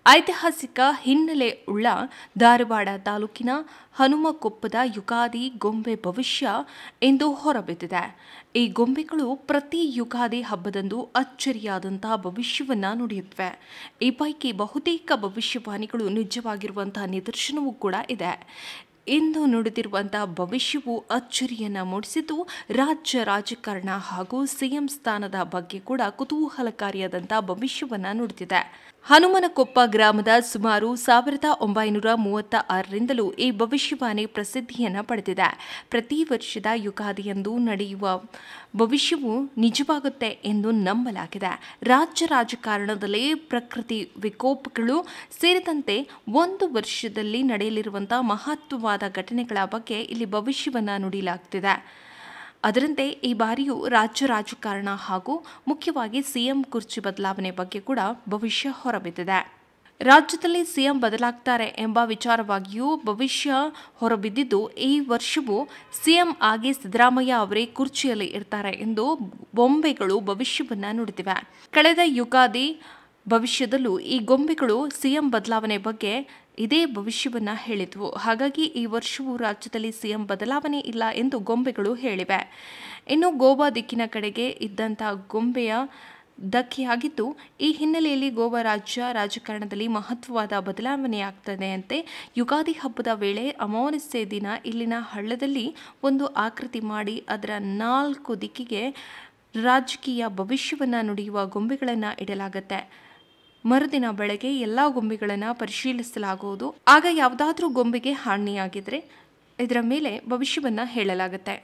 ಐತಿಹಾಸಿಕ ಹಿನ್ನೆಲೆ ಉಳ್ಳ ಧಾರವಾಡ ತಾಲೂಕಿನ ಹನುಮಕೊಪ್ಪದ ಯುಗಾದಿ ಗೊಂಬೆ ಭವಿಷ್ಯ ಎಂದು ಹೊರಬಿದ್ದಿದೆ. ಈ ಗೊಂಬೆಗಳು ಪ್ರತಿ ಯುಗಾದಿ ಹಬ್ಬದಂದು ಅಚ್ಚರಿಯಾದಂತಹ ಭವಿಷ್ಯವನ್ನ ನುಡಿಯುತ್ತವೆ. ಈ ಪೈಕಿ ಬಹುತೇಕ ಭವಿಷ್ಯವಾಣಿಗಳು ನಿಜವಾಗಿರುವಂತಹ ನಿದರ್ಶನವೂ ಕೂಡ ಇದೆ. ಇಂದು ನುಡಿದಿರುವಂತಹ ಭವಿಷ್ಯವು ಅಚ್ಚರಿಯನ್ನ ಮೂಡಿಸಿದ್ದು, ರಾಜ್ಯ ರಾಜಕಾರಣ ಹಾಗೂ ಸಿಎಂ ಸ್ಥಾನದ ಬಗ್ಗೆ ಕೂಡ ಕುತೂಹಲಕಾರಿಯಾದಂತಹ ಭವಿಷ್ಯವನ್ನ ನುಡಿದಿದೆ. ಹನುಮನಕೊಪ್ಪ ಗ್ರಾಮದ ಸುಮಾರು 1936ರಿಂದಲೂ ಈ ಭವಿಷ್ಯವಾಣಿ ಪ್ರಸಿದ್ಧಿಯನ್ನ ಪಡೆದಿದೆ. ಪ್ರತಿ ವರ್ಷದ ಯುಗಾದಿಯಂದು ನಡೆಯುವ ಭವಿಷ್ಯವು ನಿಜವಾಗುತ್ತೆ ಎಂದು ನಂಬಲಾಗಿದೆ. ರಾಜ್ಯ ರಾಜಕಾರಣದಲ್ಲಿ ಪ್ರಕೃತಿ ವಿಕೋಪಗಳು ಸೇರಿದಂತೆ ಒಂದು ವರ್ಷದಲ್ಲಿ ನಡೆಯಲಿರುವಂತಹ ಮಹತ್ವವಾದ ಘಟನೆಗಳ ಬಗ್ಗೆ ಇಲ್ಲಿ ಭವಿಷ್ಯವನ್ನ ನುಡಿಯಲಾಗುತ್ತಿದೆ. ಅದರಂತೆ ಈ ಬಾರಿಯೂ ರಾಜ್ಯ ರಾಜಕಾರಣ ಹಾಗೂ ಮುಖ್ಯವಾಗಿ ಸಿಎಂ ಕುರ್ಚಿ ಬದಲಾವಣೆ ಬಗ್ಗೆ ಕೂಡ ಭವಿಷ್ಯ ಹೊರಬಿದ್ದಿದೆ. ರಾಜ್ಯದಲ್ಲಿ ಸಿಎಂ ಬದಲಾಗ್ತಾರೆ ಎಂಬ ವಿಚಾರವಾಗಿಯೂ ಭವಿಷ್ಯ ಹೊರಬಿದ್ದಿದ್ದು, ಈ ವರ್ಷವೂ ಸಿಎಂ ಆಗಿ ಸಿದ್ದರಾಮಯ್ಯ ಅವರೇ ಕುರ್ಚಿಯಲ್ಲಿ ಇರ್ತಾರೆ ಎಂದು ಬೊಂಬೆಗಳು ಭವಿಷ್ಯವನ್ನ ನುಡಿದಿವೆ. ಕಳೆದ ಯುಗಾದಿ ಭವಿಷ್ಯದಲ್ಲೂ ಈ ಗೊಂಬೆಗಳು ಸಿಎಂ ಬದಲಾವಣೆ ಬಗ್ಗೆ ಇದೇ ಭವಿಷ್ಯವನ್ನ ಹೇಳಿದ್ವು. ಹಾಗಾಗಿ ಈ ವರ್ಷವೂ ರಾಜ್ಯದಲ್ಲಿ ಸಿಎಂ ಬದಲಾವಣೆ ಇಲ್ಲ ಎಂದು ಗೊಂಬೆಗಳು ಹೇಳಿವೆ. ಇನ್ನು ಗೋವಾ ದಿಕ್ಕಿನ ಕಡೆಗೆ ಇದ್ದಂತಹ ಗೊಂಬೆಯ ಧಕ್ಕೆಯಾಗಿದ್ದು, ಈ ಹಿನ್ನೆಲೆಯಲ್ಲಿ ಗೋವಾ ರಾಜ್ಯ ರಾಜಕಾರಣದಲ್ಲಿ ಮಹತ್ವವಾದ ಬದಲಾವಣೆಯಾಗ್ತದೆಯಂತೆ. ಯುಗಾದಿ ಹಬ್ಬದ ವೇಳೆ ಅಮಾವಾಸ್ಯೆ ದಿನ ಇಲ್ಲಿನ ಹಳ್ಳದಲ್ಲಿ ಒಂದು ಆಕೃತಿ ಮಾಡಿ ಅದರ 4 ದಿಕ್ಕಿಗೆ ರಾಜಕೀಯ ಭವಿಷ್ಯವನ್ನ ನುಡಿಯುವ ಗೊಂಬೆಗಳನ್ನು ಇಡಲಾಗುತ್ತೆ. ಮರುದಿನ ಬೆಳಗ್ಗೆ ಎಲ್ಲ ಗೊಂಬೆಗಳನ್ನು ಪರಿಶೀಲಿಸಲಾಗುವುದು. ಆಗ ಯಾವುದಾದ್ರೂ ಗೊಂಬೆಗೆ ಹಾನಿಯಾಗಿದ್ರೆ ಇದರ ಮೇಲೆ ಭವಿಷ್ಯವನ್ನ ಹೇಳಲಾಗುತ್ತೆ.